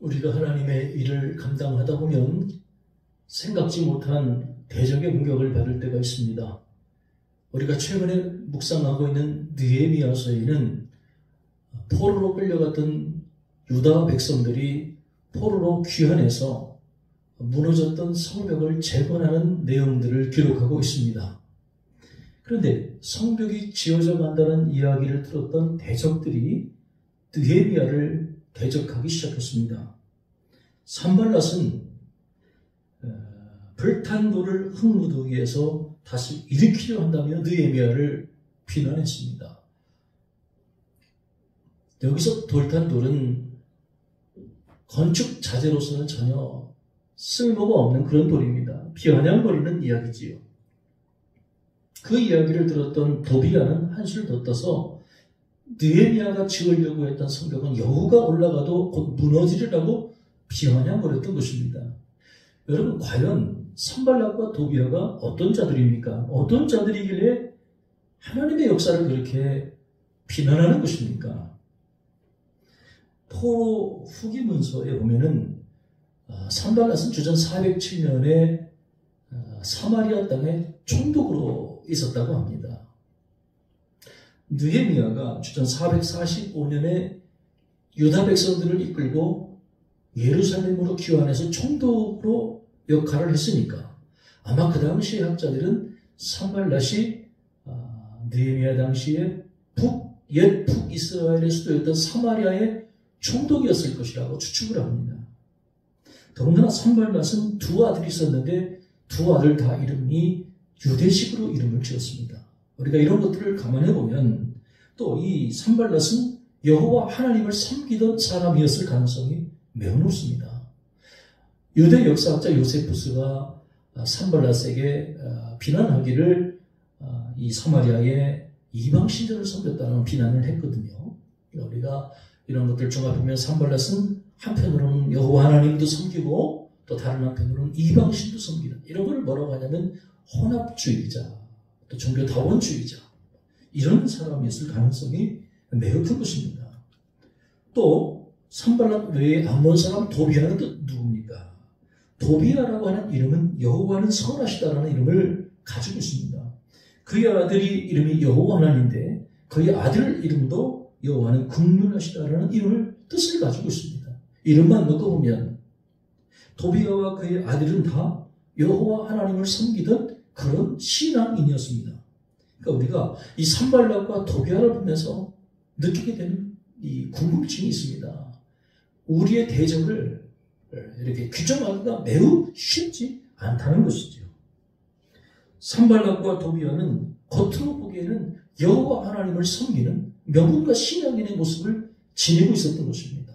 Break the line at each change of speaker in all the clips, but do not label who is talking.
우리가 하나님의 일을 감당하다 보면 생각지 못한 대적의 공격을 받을 때가 있습니다. 우리가 최근에 묵상하고 있는 느헤미야서에는 포로로 끌려갔던 유다 백성들이 포로로 귀환해서 무너졌던 성벽을 재건하는 내용들을 기록하고 있습니다. 그런데 성벽이 지어져 간다는 이야기를 들었던 대적들이 느헤미야를 대적하기 시작했습니다. 산발랏은 불탄 돌을 흙무더기에서 다시 일으키려 한다며 느헤미야를 비난했습니다. 여기서 돌탄 돌은 건축 자재로서는 전혀 쓸모가 없는 그런 돌입니다. 비아냥거리는 이야기지요. 그 이야기를 들었던 도비야는 한술 더 떠서 느헤미야가 지으려고 했던 성벽은 여호가 올라가도 곧 무너지리라고 비아냥거렸던 것입니다. 여러분, 과연 산발랏과 도비야가 어떤 자들입니까? 어떤 자들이길래 하나님의 역사를 그렇게 비난하는 것입니까? 포로 후기 문서에 보면은 산발랏은 주전 407년에 사마리아 땅에 총독으로 있었다고 합니다. 느헤미야가 주전 445년에 유다 백성들을 이끌고 예루살렘으로 귀환해서 총독으로 역할을 했으니까 아마 그 당시의 학자들은 산발랏이 느헤미야 당시에 옛 북이스라엘의 수도였던 사마리아의 총독이었을 것이라고 추측을 합니다. 더군다나 산발랏은 두 아들이 있었는데 두 아들 다 이름이 유대식으로 이름을 지었습니다. 우리가 이런 것들을 감안해 보면 또 이 산발랏은 여호와 하나님을 섬기던 사람이었을 가능성이 매우 높습니다. 유대 역사학자 요세푸스가 산발랏에게 비난하기를 이 사마리아의 이방 신전을 섬겼다는 비난을 했거든요. 우리가 이런 것들 종합하면 산발랏은 한편으로는 여호와 하나님도 섬기고 또 다른 한편으로는 이방 신도 섬기는 이런 걸 뭐라고 하냐면 혼합주의자, 또 종교다원주의자 이런 사람이었을 가능성이 매우 큰 것입니다. 또 산발랏 외에 암몬 사람 도비야는 또 누굽니까? 도비야라고 하는 이름은 여호와는 선하시다라는 이름을 가지고 있습니다. 그의 아들이 이름이 여호와 하나님인데 그의 아들 이름도 여호와는 긍휼하시다라는 이름을 뜻을 가지고 있습니다. 이름만 놓고 보면 도비야와 그의 아들은 다 여호와 하나님을 섬기던 그런 신앙인이었습니다. 그러니까 우리가 이 산발랏과 도비야를 보면서 느끼게 되는 이 궁금증이 있습니다. 우리의 대적을 이렇게 규정하기가 매우 쉽지 않다는 것이죠. 산발랏과 도비야는 겉으로 보기에는 여호와 하나님을 섬기는 명분과 신앙인의 모습을 지니고 있었던 것입니다.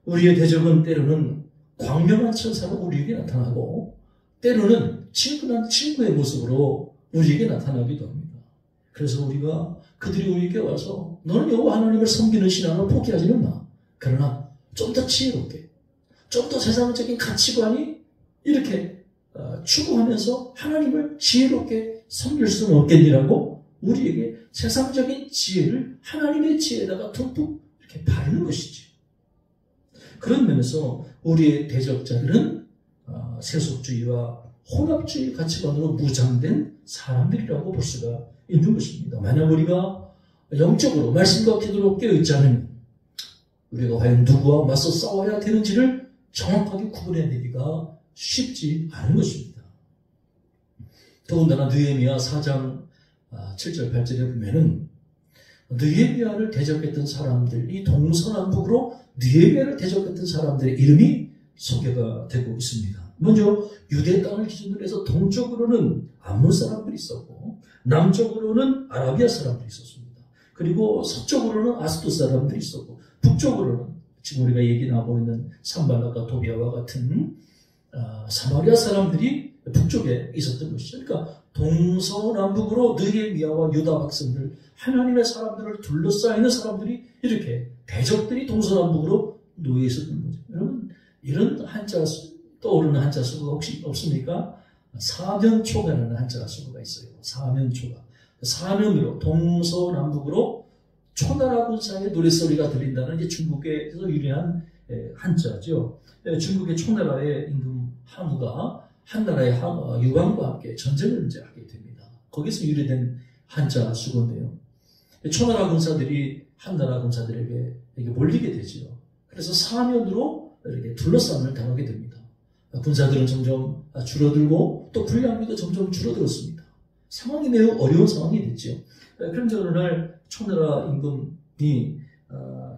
우리의 대적은 때로는 광명한 천사로 우리에게 나타나고 때로는 친근한 친구의 모습으로 우리에게 나타나기도 합니다. 그래서 우리가 그들이 우리에게 와서 너는 여호와 하나님을 섬기는 신앙을 포기하지는 마. 그러나 좀 더 지혜롭게, 좀 더 세상적인 가치관이 이렇게 추구하면서 하나님을 지혜롭게 섬길 수는 없겠니라고 우리에게 세상적인 지혜를 하나님의 지혜에다가 듬뿍 이렇게 바르는 것이지. 그런 면에서 우리의 대적자들은 세속주의와 혼합주의 가치관으로 무장된 사람들이라고 볼 수가 있는 것입니다. 만약 우리가 영적으로 말씀과 기도로 깨어있지 않으면 우리가 과연 누구와 맞서 싸워야 되는지를 정확하게 구분해내기가 쉽지 않은 것입니다. 더군다나 느헤미야 4장 7절 8절에 보면은 느헤미야를 대적했던 사람들, 이 동서남북으로 느헤미야를 대적했던 사람들의 이름이 소개가 되고 있습니다. 먼저 유대 땅을 기준으로 해서 동쪽으로는 암몬 사람들이 있었고 남쪽으로는 아라비아 사람들이 있었습니다. 그리고 서쪽으로는 아스도 사람들이 있었고 북쪽으로는 지금 우리가 얘기 나오고 있는 산발랏과 도비야와 같은 사마리아 사람들이 북쪽에 있었던 것이죠. 그러니까 동서남북으로 느헤미야와 유다 백성들, 하나님의 사람들을 둘러싸이는 사람들이 이렇게 대적들이 동서남북으로 놓여 있었던 거죠. 여러분, 이런 한자 떠오르는 한자 수가 혹시 없습니까? 사면초가라는 한자 수가 있어요. 사면초가. 사면으로 동서남북으로 초나라 군사의 노랫소리가 들린다는 이제 중국에서 유래한 한자죠. 중국의 초나라의 임금 항우가 한나라의 유방과 함께 전쟁을 이제 하게 됩니다. 거기서 유래된 한자 수고인데요. 초나라 군사들이 한나라 군사들에게 몰리게 되죠. 그래서 사면으로 이렇게 둘러싸움을 당하게 됩니다. 군사들은 점점 줄어들고 또 군량비도 점점 줄어들었습니다. 상황이 매우 어려운 상황이 됐죠. 그런데 어느 날 초나라 임금이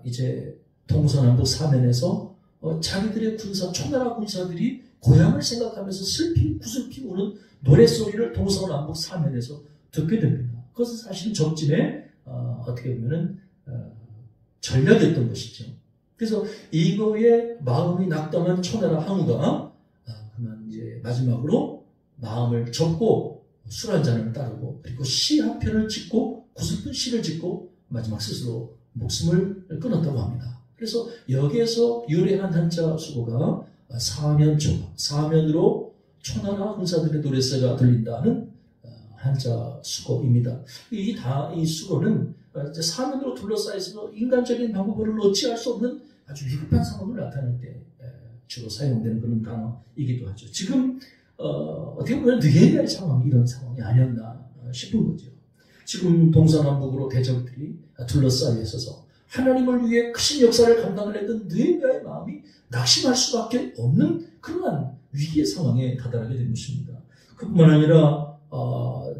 이제 동서남북 사면에서 자기들의 초나라 군사들이 고향을 생각하면서 슬피 구슬피 우는 노랫소리를 동서남북 사면에서 듣게 됩니다. 그것은 사실 적진의 어떻게 보면은 전략이었던 것이죠. 그래서 이거에 마음이 낙담한 초나라 항우가 그만 이제 마지막으로 마음을 접고 술 한 잔을 따르고 그리고 시 한 편을 짓고 구슬픈 시를 짓고 마지막 스스로 목숨을 끊었다고 합니다. 그래서 여기에서 유래한 한자 수고가 사면초가, 사면으로 초나라 군사들의 노랫소리가 들린다는 한자 수고입니다. 이 수고는 사면으로 둘러싸여서 인간적인 방법을 어찌할 수 없는 아주 위급한 상황을 나타낼 때 주로 사용되는 그런 단어이기도 하죠. 지금 어떻게 보면 느헤미야의 상황이 이런 상황이 아니었나 싶은 거죠. 지금 동서남북으로 대적들이 둘러싸여 있어서 하나님을 위해 크신 역사를 감당을 했던 느헤미야의 마음이 낙심할 수밖에 없는 그러한 위기의 상황에 다다르게 된 것입니다. 그뿐만 아니라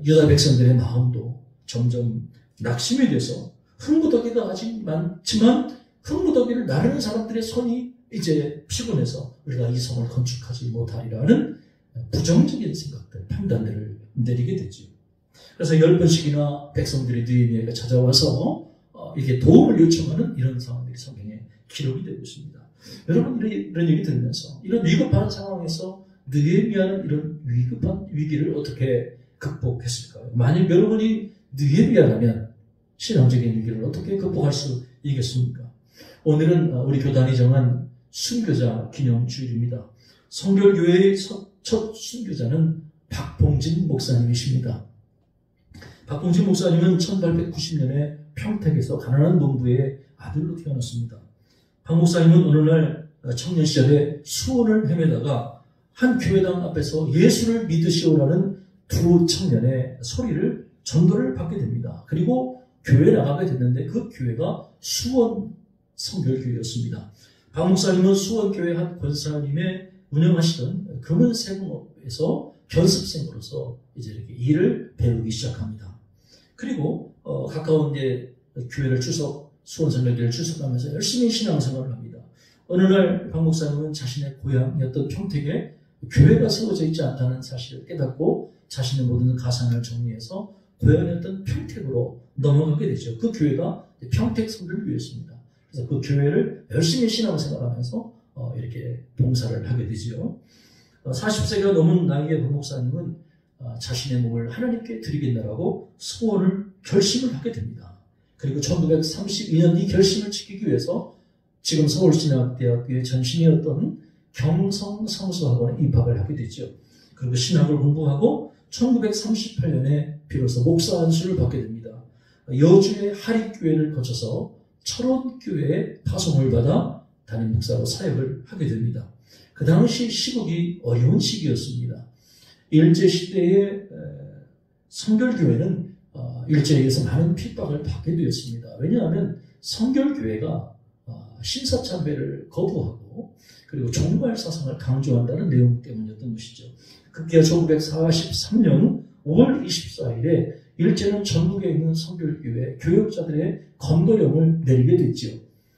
유다 백성들의 마음도 점점 낙심이 돼서 흥무더기가 아직 많지만 흥무더기를 나르는 사람들의 손이 이제 피곤해서 우리가 이 성을 건축하지 못하리라는 부정적인 생각들, 판단들을 내리게 되죠. 그래서 10번씩이나 백성들이 느헤미야가 찾아와서 이게 도움을 요청하는 이런 상황들이 성경에 기록이 되고 있습니다. 여러분 이런 얘기 들으면서 이런 위급한 상황에서 느헤미야는 이런 위급한 위기를 어떻게 극복했을까요? 만약 여러분이 느헤미야라면 신앙적인 위기를 어떻게 극복할 수 있겠습니까? 오늘은 우리 교단이 정한 순교자 기념주일입니다. 성결교회의 첫 순교자는 박봉진 목사님이십니다. 박봉진 목사님은 1890년에 평택에서 가난한 농부의 아들로 태어났습니다. 박 목사님은 어느 날 청년 시절에 수원을 헤매다가 한 교회당 앞에서 예수를 믿으시오라는 두 청년의 소리를 전도를 받게 됩니다. 그리고 교회에 나가게 됐는데 그 교회가 수원 성결교회였습니다. 박 목사님은 수원교회 한 권사님의 운영하시던 금은세공업에서 견습생으로서 이제 이렇게 일을 배우기 시작합니다. 그리고 가까운 교회를 수원 성결교회를 출석하면서 열심히 신앙생활을 합니다. 어느 날 박 목사님은 자신의 고향이었던 평택에 교회가 세워져 있지 않다는 사실을 깨닫고 자신의 모든 가상을 정리해서 고향이었던 평택으로 넘어가게 되죠. 그 교회가 평택 성결교회였습니다. 그래서 그 교회를 열심히 신앙생활하면서 이렇게 봉사를 하게 되죠. 40세가 넘은 나이의 박 목사님은 자신의 몸을 하나님께 드리겠다라고 소원을 결심을 하게 됩니다. 그리고 1932년 이 결심을 지키기 위해서 지금 서울신학대학교의 전신이었던 경성성서학원에 입학을 하게 되죠. 그리고 신학을 공부하고 1938년에 비로소 목사 안수를 받게 됩니다. 여주의 하립교회를 거쳐서 철원교회에 파송을 받아 담임 목사로 사역을 하게 됩니다. 그 당시 시국이 어려운 시기였습니다. 일제시대의 성결교회는 일제에 의해서 많은 핍박을 받게 되었습니다. 왜냐하면 성결교회가 신사참배를 거부하고 그리고 종말 사상을 강조한다는 내용 때문이었던 것이죠. 급기야 1943년 5월 24일에 일제는 전국에 있는 성결교회 교역자들의 검거령을 내리게 됐죠.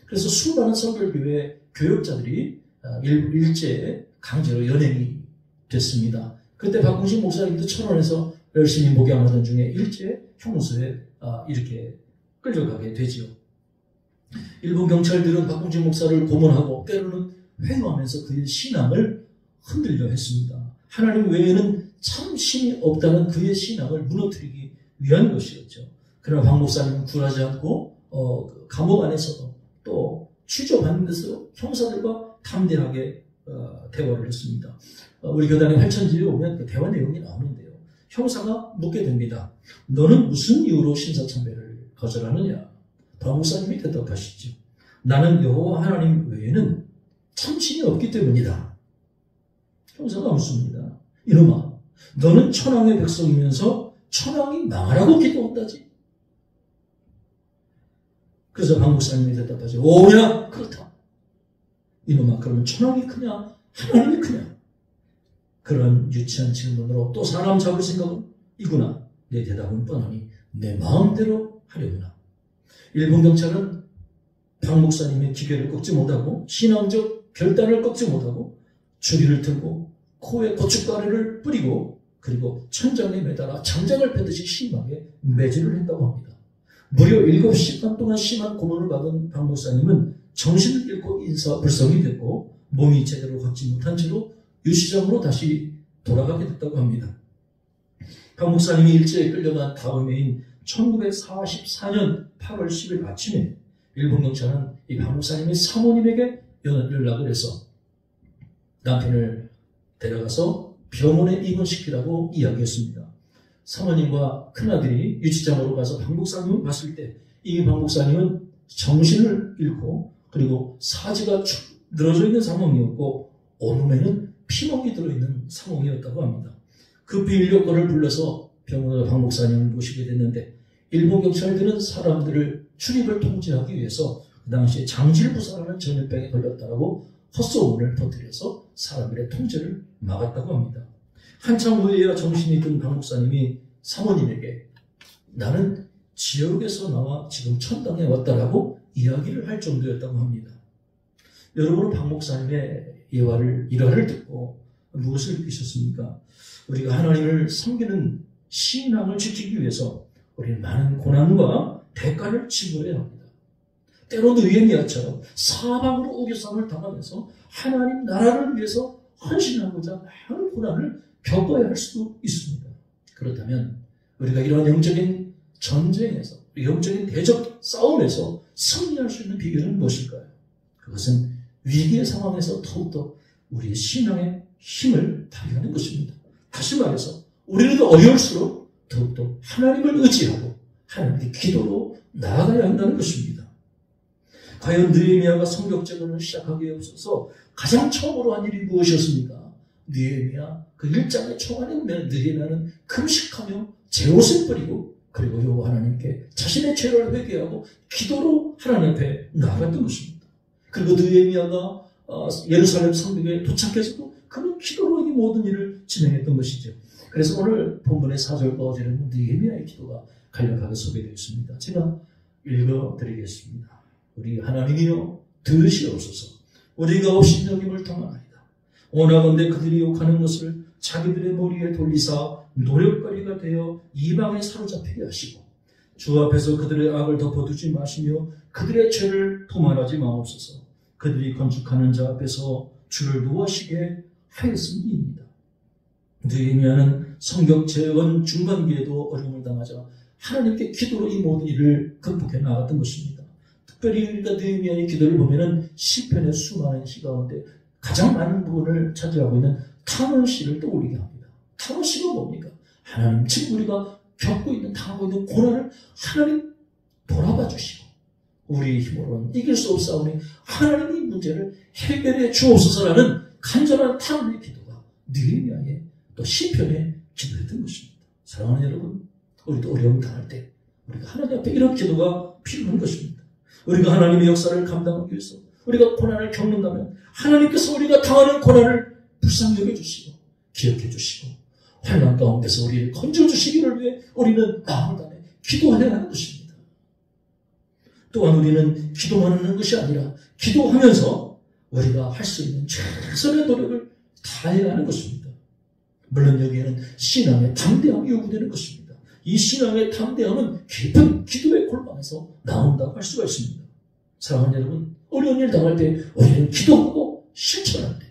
그래서 수많은 성결교회 교역자들이 일제에 강제로 연행이 됐습니다. 그때 박봉신 목사님도 철원에서 열심히 목양하던 중에 일제 형무소에 이렇게 끌려가게 되지요. 일본 경찰들은 박봉신 목사를 고문하고 때로는 회유하면서 그의 신앙을 흔들려 했습니다. 하나님 외에는 참 신이 없다는 그의 신앙을 무너뜨리기 위한 것이었죠. 그러나 박 목사님은 굴하지 않고 감옥 안에서도 또 취조받는 데서 형사들과 담대하게 대화를 했습니다. 우리 교단의 활천지에 오면 그 대화 내용이 나오는데요. 형사가 묻게 됩니다. 너는 무슨 이유로 신사참배를 거절하느냐? 박 목사님이 대답하시죠. 나는 여호와 하나님 외에는 참신이 없기 때문이다. 형사가 묻습니다. 이놈아, 너는 천황의 백성이면서 천황이 망하라고 기도한다지. 그래서 박 목사님이 대답하죠. 오냐? 그렇다. 이놈아, 그러면 천황이 크냐? 하나님이 크냐? 그런 유치한 질문으로 또 사람 잡을 생각은 이구나. 내 대답은 뻔하니 내 마음대로 하려구나. 일본 경찰은 박 목사님의 기계를 꺾지 못하고 신앙적 결단을 꺾지 못하고 주리를 들고 코에 고춧가루를 뿌리고 그리고 천장에 매달아 장작을 패듯이 심하게 매질을 했다고 합니다. 무려 7시간 동안 심한 고문을 받은 박 목사님은 정신을 잃고 인사불성이 됐고 몸이 제대로 걷지 못한 채로 유시장으로 다시 돌아가게 됐다고 합니다. 박 목사님이 일제에 끌려간 다음 해인 1944년 8월 10일 아침에 일본 경찰은 이 박 목사님의 사모님에게 연락을 해서 남편을 데려가서 병원에 입원시키라고 이야기했습니다. 사모님과 큰아들이 유치장으로 가서 박 목사님을 봤을 때 이 박 목사님은 정신을 잃고 그리고 사지가 축 늘어져 있는 상황이었고 온몸에는 피멍이 들어있는 상황이었다고 합니다. 급히 인력거를 불러서 병원으로 박 목사님을 모시게 됐는데 일본 경찰들은 사람들을 출입을 통제하기 위해서 그 당시에 장질부사라는 전염병에 걸렸다고 헛소문을 퍼뜨려서 사람들의 통제를 막았다고 합니다. 한참 후에야 정신이 든 박 목사님이 사모님에게 나는 지옥에서 나와 지금 천당에 왔다라고 이야기를 할 정도였다고 합니다. 여러분은 박 목사님의 일화를 듣고 무엇을 느끼셨습니까? 우리가 하나님을 섬기는 신앙을 지키기 위해서 우리는 많은 고난과 대가를 지불해야 합니다. 때로는 느헤미야처럼 사방으로 우겨쌈을 당하면서 하나님 나라를 위해서 헌신하고자 많은 고난을 겪어야 할 수도 있습니다. 그렇다면 우리가 이런 영적인 전쟁에서, 영적인 대적 싸움에서 승리할 수 있는 비결은 무엇일까요? 그것은 위기의 상황에서 더욱더 우리의 신앙의 힘을 발휘하는 것입니다. 다시 말해서 우리는 어려울수록 더욱더 하나님을 의지하고 하나님께 기도로 나아가야 한다는 것입니다. 과연 느헤미야가 성벽재건을 시작하기에 앞서서 가장 처음으로 한 일이 무엇이었습니까? 느헤미야 그 1장의 초반에 보면 느헤미야는 금식하며 제옷을 뿌리고 그리고 여호와 하나님께 자신의 죄를 회개하고 기도로 하나님 앞에 나아갔던 것입니다. 그리고 느헤미야가 예루살렘 성벽에 도착해서도 그는 기도로 이 모든 일을 진행했던 것이죠. 그래서 오늘 본문의 4절과 5절에는 느헤미야의 기도가 간략하게 소개되어 있습니다. 제가 읽어드리겠습니다. 우리 하나님이여 들으시옵소서. 우리가 없인 여김을 당하나이다. 원하건대 그들이 욕하는 것을 자기들의 머리에 돌리사 노력거리가 되어 이방에 사로잡히게 하시고 주 앞에서 그들의 악을 덮어두지 마시며 그들의 죄를 도말하지 마옵소서. 그들이 건축하는 자 앞에서 주를 노하시게 하였음이니이다. 느헤미야는 성벽 재건 중반기에도 어려움을 당하자 하나님께 기도로 이 모든 일을 극복해 나갔던 것입니다. 특별히 우리가 느헤미야의 기도를 보면은 시편의 수많은 시 가운데 가장 많은 부분을 차지하고 있는 탄원시를 떠올리게 합니다. 탄원시가 뭡니까? 하나님, 지금 우리가 겪고 있는, 당하고 있는 고난을 하나님 돌아봐 주시고 우리의 힘으로는 이길 수 없사오니 하나님이 문제를 해결해 주옵소서라는 간절한 탄원의 기도가 느헤미야의 또 시편의 기도였던 것입니다. 사랑하는 여러분, 우리도 어려움 당할 때 우리가 하나님 앞에 이런 기도가 필요한 것입니다. 우리가 하나님의 역사를 감당하기 위해서 우리가 고난을 겪는다면 하나님께서 우리가 당하는 고난을 불쌍히 여겨주시고 기억해 주시고 환난 가운데서 우리를 건져주시기를 위해 우리는 마음을 다해 기도해야 하는 것입니다. 또한 우리는 기도만 하는 것이 아니라 기도하면서 우리가 할 수 있는 최선의 노력을 다해야 하는 것입니다. 물론 여기에는 신앙의 담대함이 요구되는 것입니다. 이 신앙의 담대함은 깊은 기도의 골방에서 나온다고 할 수가 있습니다. 사랑하는 여러분, 어려운 일 당할 때 우리는 기도하고 실천할 때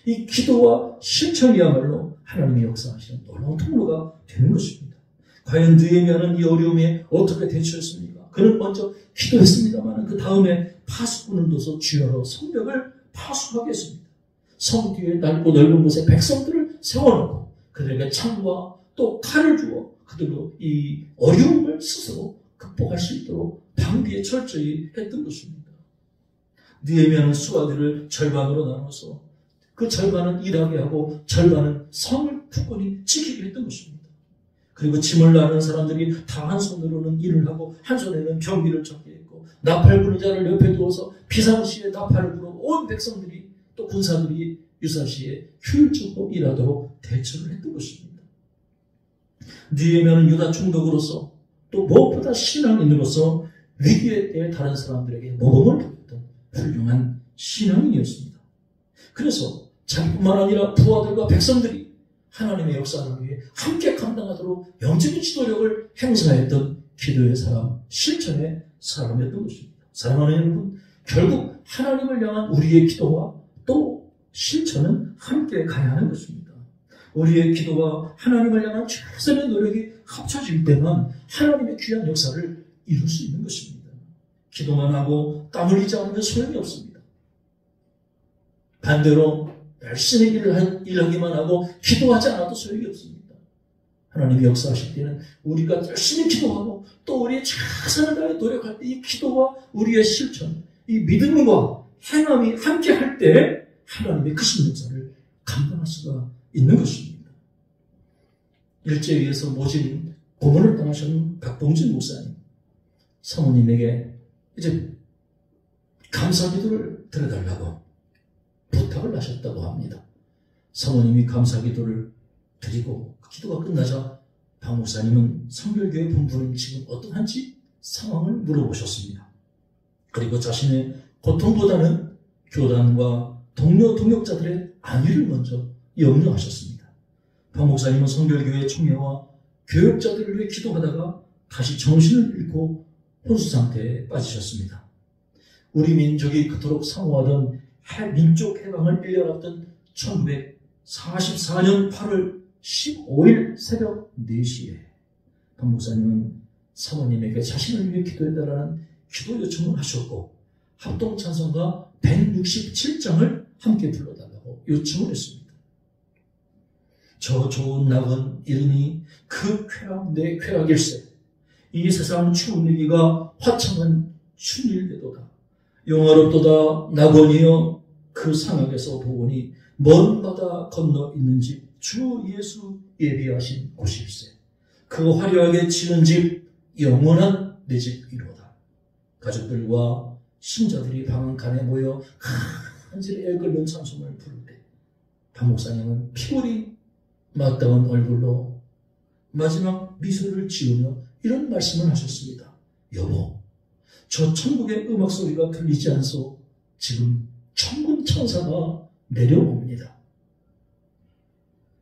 이 기도와 실천이야말로 하나님의 역사하시는 놀라운 통로가 되는 것입니다. 과연 느헤미야는 이 어려움에 어떻게 대처했습니까? 그는 먼저 기도했습니다만 그 다음에 파수꾼을 둬서 주여로 성벽을 파수하게 했습니다. 성 뒤에 넓고 넓은 곳에 백성들을 세워놓고 그들에게 창과 또 칼을 주어 그들로 이 어려움을 스스로 극복할 수 있도록 방비에 철저히 했던 것입니다. 느헤미야는 수하들을 절반으로 나눠서 그 절반은 일하게 하고 절반은 성을 굳건히 지키게 했던 것입니다. 그리고 짐을 나르는 사람들이 다 한 손으로는 일을 하고 한 손에는 병기를 잡게 했고 나팔 부는 자를 옆에 두어서 비상시에 나팔을 불어 온 백성들이 또 군사들이 유사시에 효율적으로 일하도록 대처를 했던 것입니다. 느헤미야는 유다 총독으로서 또 무엇보다 신앙인으로서 위기에 대해 다른 사람들에게 모범을 보였던 훌륭한 신앙인이었습니다. 그래서 자기뿐만 아니라 부하들과 백성들이 하나님의 역사를 위해 함께 감당하도록 영적인 지도력을 행사했던 기도의 사람, 실천의 사람이었던 것입니다. 사랑하는 여러분, 결국 하나님을 향한 우리의 기도와 또 실천은 함께 가야 하는 것입니다. 우리의 기도와 하나님을 향한 최선의 노력이 합쳐질 때만 하나님의 귀한 역사를 이룰 수 있는 것입니다. 기도만 하고 땀 흘리지 않으면 소용이 없습니다. 반대로 열심히 일하기만 하고 기도하지 않아도 소용이 없습니다. 하나님이 역사하실 때는 우리가 열심히 기도하고 또 우리의 최선을 다해 노력할 때 이 기도와 우리의 실천, 이 믿음과 행함이 함께 할 때 하나님의 크신 역사를 감당할 수가 있는 것입니다. 일제위에서 모진 고문을 당하신 박봉진 목사님, 사모님에게 이제 감사기도를 드려달라고 부탁을 하셨다고 합니다. 사모님이 감사기도를 드리고 기도가 끝나자 박 목사님은 성결교회 본부는 지금 어떠한지 상황을 물어보셨습니다. 그리고 자신의 고통보다는 교단과 동료 동역자들의 안위를 먼저 염려하셨습니다. 박 목사님은 성결교회 총회와 교역자들을 위해 기도하다가 다시 정신을 잃고 혼수 상태에 빠지셨습니다. 우리 민족이 그토록 사모하던 민족 해방을 일려놨던 1944년 8월 15일 새벽 4시에 박 목사님은 사모님에게 자신을 위해 기도해달라는 기도 요청을 하셨고 합동찬송가 167장을 함께 불러달라고 요청을 했습니다. 저 좋은 낙은 이르니 그 쾌락 내 쾌락일세. 이 세상 추운 일기가 화창한 춘일되도다. 영화롭도다 낙원이여 그 상역에서 보오니 먼 바다 건너 있는 집 주 예수 예비하신 곳일세. 그 화려하게 지은 집 영원한 내 집이로다. 가족들과 신자들이 방 안에 모여 간절히 애걸는 찬송을 부를 때 박 목사님은 피골이 마땅한 얼굴로 마지막 미소를 지으며 이런 말씀을 하셨습니다. 여보, 저 천국의 음악 소리가 들리지 않소? 지금 천군 천사가 내려옵니다.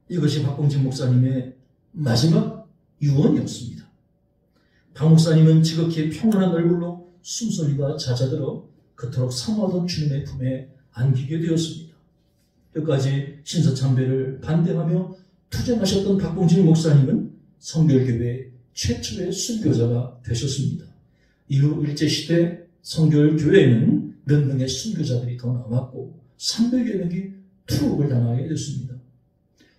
이것이 박봉진 목사님의 마지막 유언이었습니다. 박 목사님은 지극히 평안한 얼굴로 숨소리가 잦아들어 그토록 사모하던 주님의 품에 안기게 되었습니다. 끝까지 신서참배를 반대하며 투쟁하셨던 박봉진 목사님은 성결교회 최초의 순교자가 되셨습니다. 이후 일제시대 성결교회에는 몇 명의 순교자들이 더 남았고 300여 명이 투옥을 당하게 됐습니다.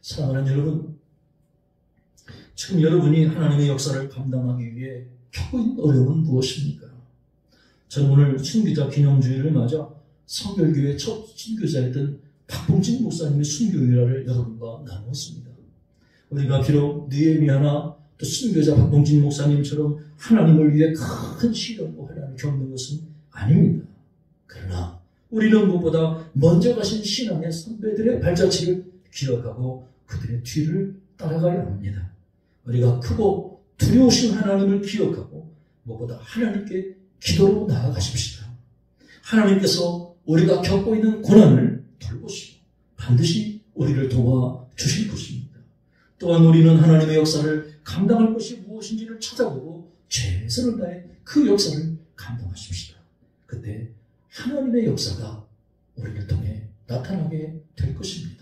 사랑하는 여러분, 지금 여러분이 하나님의 역사를 감당하기 위해 겪고 있는 어려움은 무엇입니까? 저는 오늘 순교자 기념주일을 맞아 성결교회 첫 순교자였던 박봉진 목사님의 순교 일화를 여러분과 나누었습니다. 우리가 비록 느헤미야나 또 순교자 박봉진 목사님처럼 하나님을 위해 큰 시련과 환난을 겪는 것은 아닙니다. 그러나 우리는 무엇보다 먼저 가신 신앙의 선배들의 발자취를 기억하고 그들의 뒤를 따라가야 합니다. 우리가 크고 두려우신 하나님을 기억하고 무엇보다 하나님께 기도로 나아가십시다. 하나님께서 우리가 겪고 있는 고난을 돌보시고 반드시 우리를 도와주실 것입니다. 또한 우리는 하나님의 역사를 감당할 것이 무엇인지를 찾아보고 최선을 다해 그 역사를 감당하십시다. 그때 하나님의 역사가 우리를 통해 나타나게 될 것입니다.